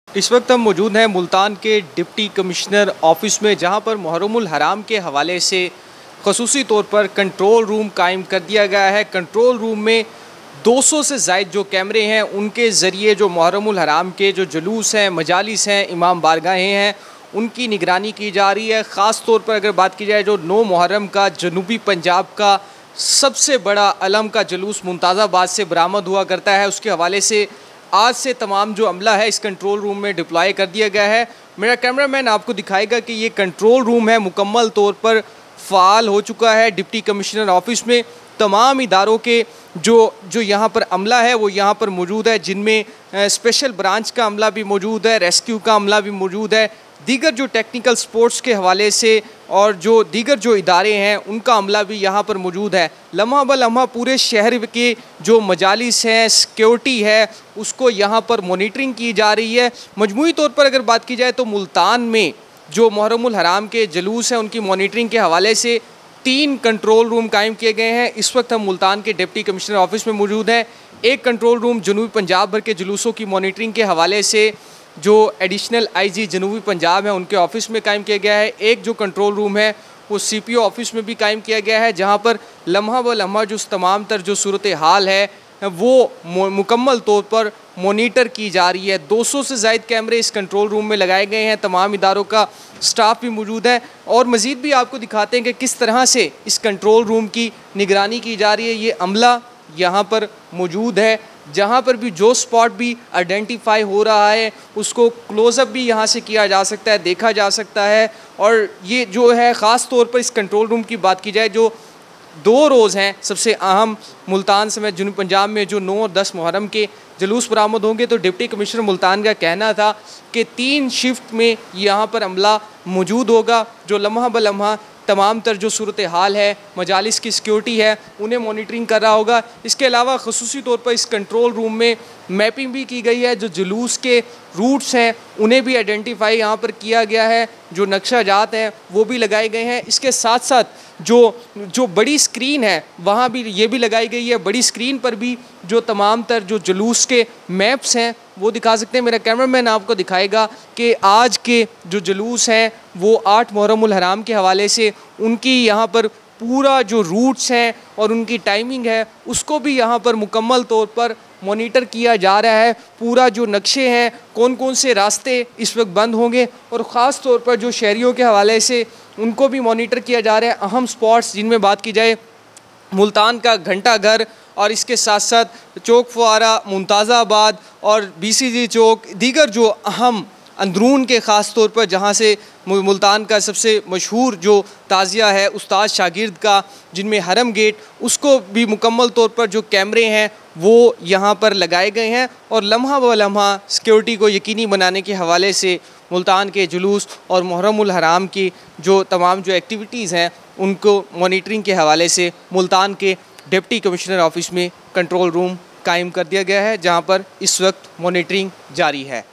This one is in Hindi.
इस वक्त हम मौजूद हैं मुल्तान के डिप्टी कमिश्नर ऑफिस में, जहां पर मुहर्रमुल हराम के हवाले से ख़ुसूसी तौर पर कंट्रोल रूम कायम कर दिया गया है। कंट्रोल रूम में 200 से ज़ायद जो कैमरे हैं, उनके ज़रिए जो मुहर्रमुल हराम के जो जुलूस हैं, मजालिस हैं, इमाम बारगाहें हैं, उनकी निगरानी की जा रही है। ख़ास तौर पर अगर बात की जाए जो 9 मुहर्रम का जनूबी पंजाब का सबसे बड़ा अलम का जुलूस मुमताज़ाबाद से बरामद हुआ करता है, उसके हवाले से आज से तमाम जो अमला है इस कंट्रोल रूम में डिप्लॉय कर दिया गया है। मेरा कैमरामैन आपको दिखाएगा कि ये कंट्रोल रूम है मुकम्मल तौर पर फ़ाल हो चुका है। डिप्टी कमिश्नर ऑफिस में तमाम इदारों के जो यहाँ पर अमला है वो यहाँ पर मौजूद है, जिनमें स्पेशल ब्रांच का अमला भी मौजूद है, रेस्क्यू का अमला भी मौजूद है, दीगर जो टेक्निकल स्पोर्ट्स के हवाले से और जो दीगर जो इदारे हैं उनका अमला भी यहाँ पर मौजूद है। लम्हा ब लम्हा पूरे शहर के जो मजालिस हैं, सिक्योरिटी है, उसको यहाँ पर मॉनिटरिंग की जा रही है। मजमूई तौर पर अगर बात की जाए तो मुल्तान में जो मुहर्रमुल हराम के जुलूस हैं उनकी मॉनिटरिंग के हवाले से 3 कंट्रोल रूम कायम किए गए हैं। इस वक्त हम मुल्तान के डिप्टी कमिश्नर ऑफिस में मौजूद हैं। एक कंट्रोल रूम जनूबी पंजाब भर के जुलूसों की मॉनिटरिंग के हवाले से जो एडिशनल आईजी जनूबी पंजाब है उनके ऑफिस में कायम किया गया है। एक जो कंट्रोल रूम है वो सीपीओ ऑफिस में भी कायम किया गया है, जहां पर लम्हा ब लम्हा जो तमाम तर जो सूरत हाल है वो मुकम्मल तौर पर मॉनिटर की जा रही है। 200 से ज़ायद कैमरे इस कंट्रोल रूम में लगाए गए हैं। तमाम इदारों का स्टाफ भी मौजूद है और मज़ीद भी आपको दिखाते हैं कि किस तरह से इस कंट्रोल रूम की निगरानी की जा रही है। ये अमला यहाँ पर मौजूद है, जहाँ पर भी जो स्पॉट भी आइडेंटिफाई हो रहा है उसको क्लोज़अप भी यहाँ से किया जा सकता है, देखा जा सकता है। और ये जो है ख़ास तौर पर इस कंट्रोल रूम की बात की जाए, जो 2 रोज़ हैं सबसे अहम मुल्तान समेत जनूबी पंजाब में जो 9 और 10 मुहर्रम के जुलूस बरामद होंगे, तो डिप्टी कमिश्नर मुल्तान का कहना था कि 3 शिफ्ट में यहाँ पर अमला मौजूद होगा, जो लम्हा ब लम्हा तमाम तर जो सूरत हाल है, मजालिस की सिक्योरिटी है, उन्हें मॉनिटरिंग कर रहा होगा। इसके अलावा ख़ुसूसी तौर पर इस कंट्रोल रूम में मैपिंग भी की गई है। जो जुलूस के रूट्स हैं उन्हें भी आइडेंटिफाई यहाँ पर किया गया है, जो नक्शा जात हैं वो भी लगाए गए हैं। इसके साथ साथ जो बड़ी स्क्रीन है वहाँ भी ये भी लगाई गई है। बड़ी स्क्रीन पर भी जो तमाम तर जो जुलूस के मैप्स हैं वो दिखा सकते हैं। मेरा कैमरामैन आपको दिखाएगा कि आज के जो जुलूस हैं वो 8 मुहर्रमुल हराम के हवाले से उनकी यहाँ पर पूरा जो रूट्स हैं और उनकी टाइमिंग है उसको भी यहाँ पर मुकम्मल तौर पर मॉनिटर किया जा रहा है। पूरा जो नक्शे हैं, कौन कौन से रास्ते इस वक्त बंद होंगे और ख़ास तौर पर जो शहरियों के हवाले से उनको भी मॉनिटर किया जा रहा है। अहम स्पॉट्स जिनमें बात की जाए मुल्तान का घंटा घर और इसके साथ साथ चौक फुआरा, मुमताज़ाबाद और BCG चौक, दीगर जो अहम अंदरून के ख़ास तौर पर जहाँ से मुल्तान का सबसे मशहूर जो ताज़िया है उस्ताद शागिर्द का, जिनमें हरम गेट, उसको भी मुकम्मल तौर पर जो कैमरे हैं वो यहाँ पर लगाए गए हैं। और लम्हा व लम्हा सिक्योरिटी को यकीनी बनाने के हवाले से मुल्तान के जुलूस और मुहर्रमुल हराम की जो तमाम जो एक्टिविटीज़ हैं उनको मॉनिटरिंग के हवाले से मुल्तान के डिप्टी कमिश्नर ऑफिस में कंट्रोल रूम कायम कर दिया गया है, जहाँ पर इस वक्त मॉनिटरिंग जारी है।